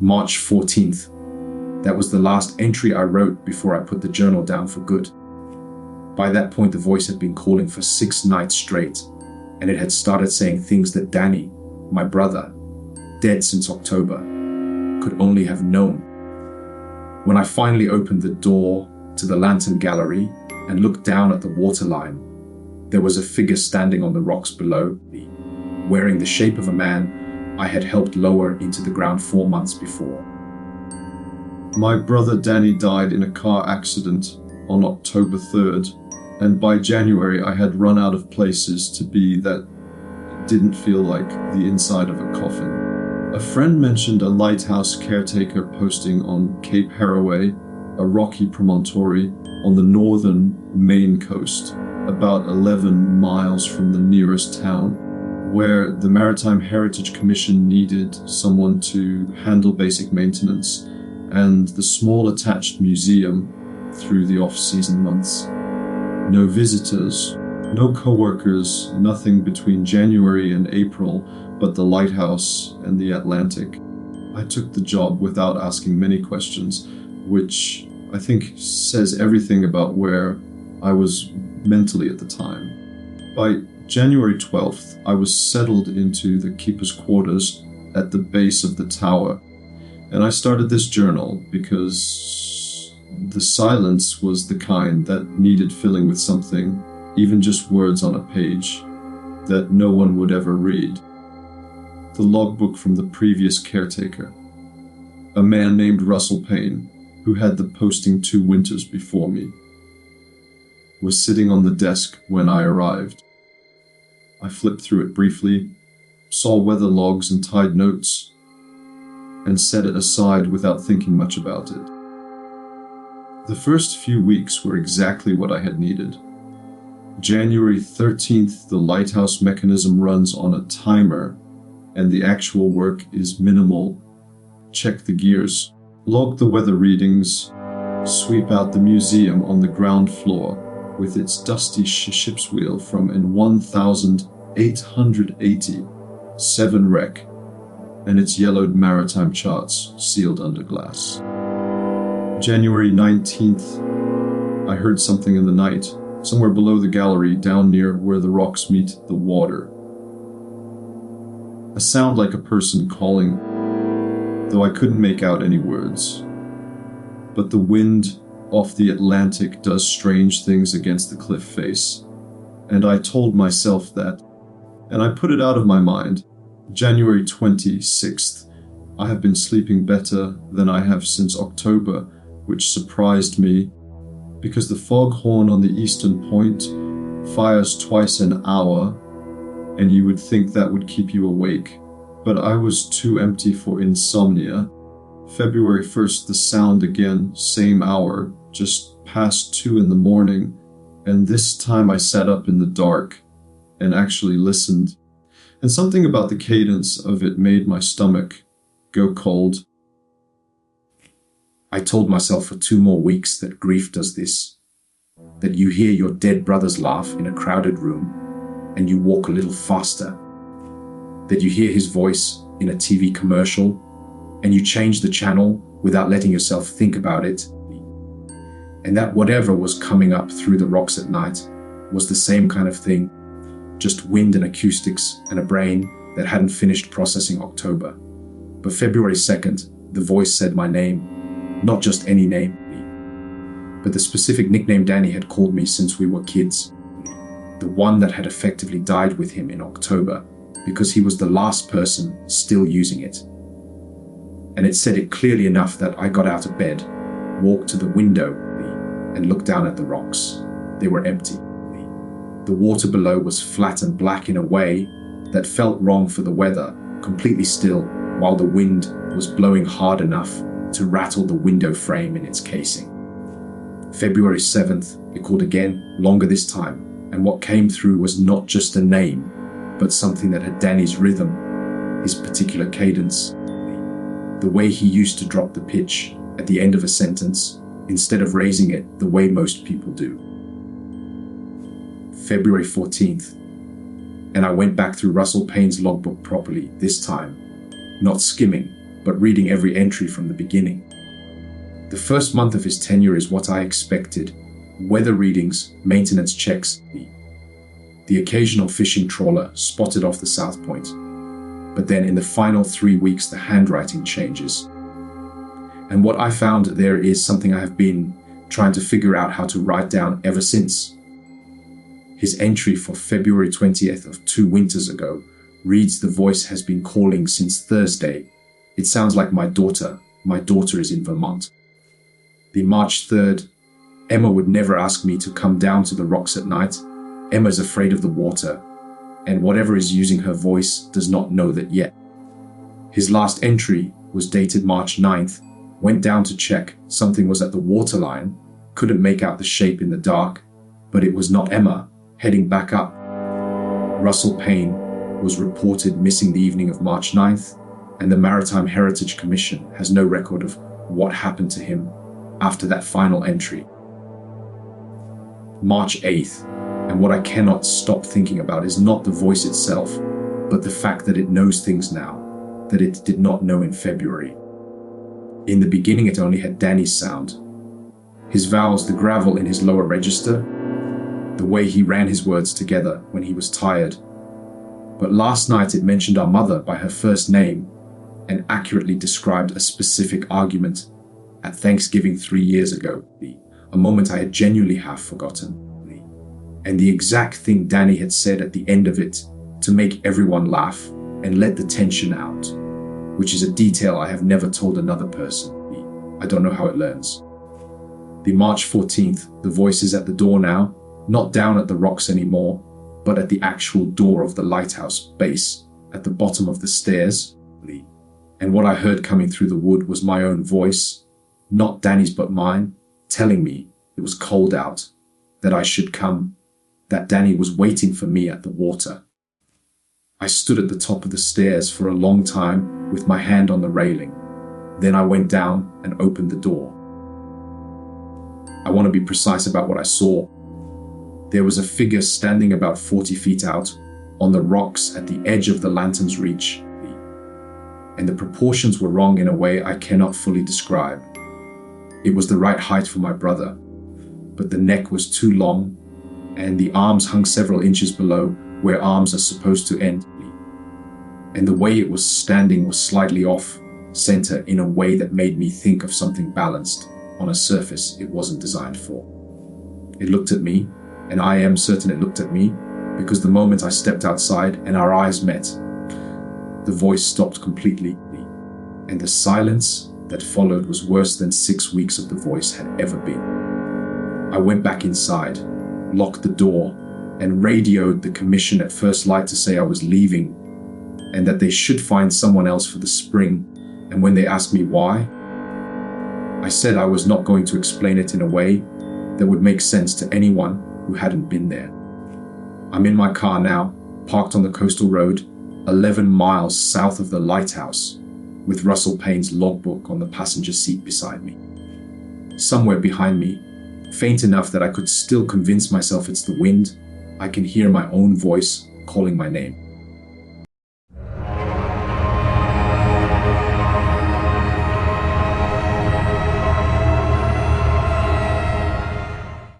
March 14th. That was the last entry I wrote before I put the journal down for good. By that point, the voice had been calling for 6 nights straight, and it had started saying things that Danny, my brother, dead since October, could only have known. When I finally opened the door to the lantern gallery and looked down at the waterline, there was a figure standing on the rocks below me, wearing the shape of a man I had helped lower into the ground 4 months before. My brother Danny died in a car accident on October 3rd, and by January I had run out of places to be that didn't feel like the inside of a coffin. A friend mentioned a lighthouse caretaker posting on Cape Harroway, a rocky promontory on the northern Maine coast, about 11 miles from the nearest town, where the Maritime Heritage Commission needed someone to handle basic maintenance and the small attached museum through the off-season months. No visitors, no co-workers, nothing between January and April but the lighthouse and the Atlantic. I took the job without asking many questions, which I think says everything about where I was mentally at the time. By January 12th, I was settled into the keeper's quarters at the base of the tower, and I started this journal because the silence was the kind that needed filling with something, even just words on a page, that no one would ever read. The logbook from the previous caretaker, a man named Russell Payne, who had the posting 2 winters before me, was sitting on the desk when I arrived. I flipped through it briefly, saw weather logs and tide notes, and set it aside without thinking much about it. The first few weeks were exactly what I had needed. January 13th, the lighthouse mechanism runs on a timer, and the actual work is minimal. Check the gears, log the weather readings, sweep out the museum on the ground floor with its dusty ship's wheel from an 1880 7 wreck and its yellowed maritime charts sealed under glass. January 19th, I heard something in the night, somewhere below the gallery down near where the rocks meet the water. A sound like a person calling, though I couldn't make out any words. But the wind off the Atlantic does strange things against the cliff face, and I told myself that, and I put it out of my mind. January 26th, I have been sleeping better than I have since October, which surprised me, because the foghorn on the eastern point fires twice an hour, and you would think that would keep you awake. But I was too empty for insomnia. February 1st, the sound again, same hour, just past 2 in the morning, and this time I sat up in the dark and actually listened. And something about the cadence of it made my stomach go cold. I told myself for 2 more weeks that grief does this, that you hear your dead brother's laugh in a crowded room and you walk a little faster, that you hear his voice in a TV commercial and you change the channel without letting yourself think about it, and that whatever was coming up through the rocks at night was the same kind of thing, just wind and acoustics and a brain that hadn't finished processing October. But February 2nd, the voice said my name, not just any name, but the specific nickname Danny had called me since we were kids, the one that had effectively died with him in October because he was the last person still using it. And it said it clearly enough that I got out of bed, walked to the window, and looked down at the rocks. They were empty. The water below was flat and black in a way that felt wrong for the weather, completely still, while the wind was blowing hard enough to rattle the window frame in its casing. February 7th, it called again, longer this time, and what came through was not just a name, but something that had Danny's rhythm, his particular cadence, the way he used to drop the pitch at the end of a sentence instead of raising it the way most people do. February 14th, and I went back through Russell Payne's logbook properly this time, not skimming, but reading every entry from the beginning. The first month of his tenure is what I expected. Weather readings, maintenance checks, the occasional fishing trawler spotted off the South Point. But then in the final 3 weeks, the handwriting changes. And what I found there is something I have been trying to figure out how to write down ever since. His entry for February 20th of 2 winters ago reads, "The voice has been calling since Thursday. It sounds like my daughter. My daughter is in Vermont." The March 3rd, "Emma would never ask me to come down to the rocks at night. Emma's afraid of the water, and whatever is using her voice does not know that yet." His last entry was dated March 9th. Went down to check. Something was at the waterline. Couldn't make out the shape in the dark, but it was not Emma. Heading back up. Russell Payne was reported missing the evening of March 9th, and the Maritime Heritage Commission has no record of what happened to him after that final entry. March 8th, and what I cannot stop thinking about is not the voice itself, but the fact that it knows things now that it did not know in February. In the beginning, it only had Danny's sound. His vowels, the gravel in his lower register, the way he ran his words together when he was tired. But last night it mentioned our mother by her first name and accurately described a specific argument at Thanksgiving 3 years ago, a moment I had genuinely half forgotten. And the exact thing Danny had said at the end of it to make everyone laugh and let the tension out, which is a detail I have never told another person. I don't know how it learns. The March 14th, the voice is at the door now, not down at the rocks anymore, but at the actual door of the lighthouse base, at the bottom of the stairs. And what I heard coming through the wood was my own voice, not Danny's but mine, telling me it was cold out, that I should come, that Danny was waiting for me at the water. I stood at the top of the stairs for a long time with my hand on the railing. Then I went down and opened the door. I want to be precise about what I saw. There was a figure standing about 40 feet out on the rocks at the edge of the lantern's reach, and the proportions were wrong in a way I cannot fully describe. It was the right height for my brother, but the neck was too long, and the arms hung several inches below where arms are supposed to end, and the way it was standing was slightly off center in a way that made me think of something balanced on a surface it wasn't designed for. It looked at me, and I am certain it looked at me, because the moment I stepped outside and our eyes met, the voice stopped completely, and the silence that followed was worse than 6 weeks of the voice had ever been. I went back inside, locked the door, and radioed the commission at first light to say I was leaving, and that they should find someone else for the spring, and when they asked me why, I said I was not going to explain it in a way that would make sense to anyone who hadn't been there. I'm in my car now, parked on the coastal road, 11 miles south of the lighthouse, with Russell Payne's logbook on the passenger seat beside me. Somewhere behind me, faint enough that I could still convince myself it's the wind, I can hear my own voice calling my name.